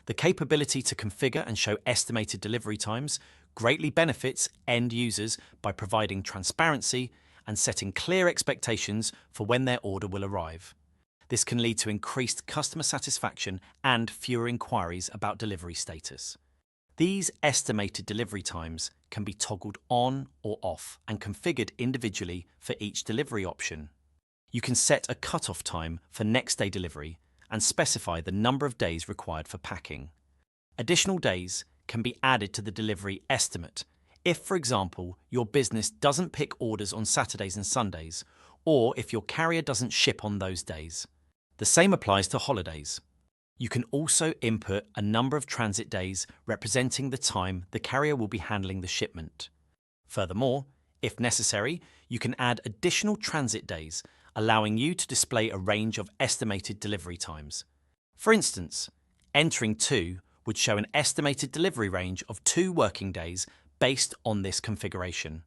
The capability to configure and show estimated delivery times greatly benefits end users by providing transparency and setting clear expectations for when their order will arrive. This can lead to increased customer satisfaction and fewer inquiries about delivery status. These estimated delivery times can be toggled on or off and configured individually for each delivery option. You can set a cutoff time for next day delivery and specify the number of days required for packing. Additional days can be added to the delivery estimate if, for example, your business doesn't pick orders on Saturdays and Sundays, or if your carrier doesn't ship on those days. The same applies to holidays. You can also input a number of transit days representing the time the carrier will be handling the shipment. Furthermore, if necessary, you can add additional transit days, allowing you to display a range of estimated delivery times. For instance, entering 2 would show an estimated delivery range of 2 working days based on this configuration.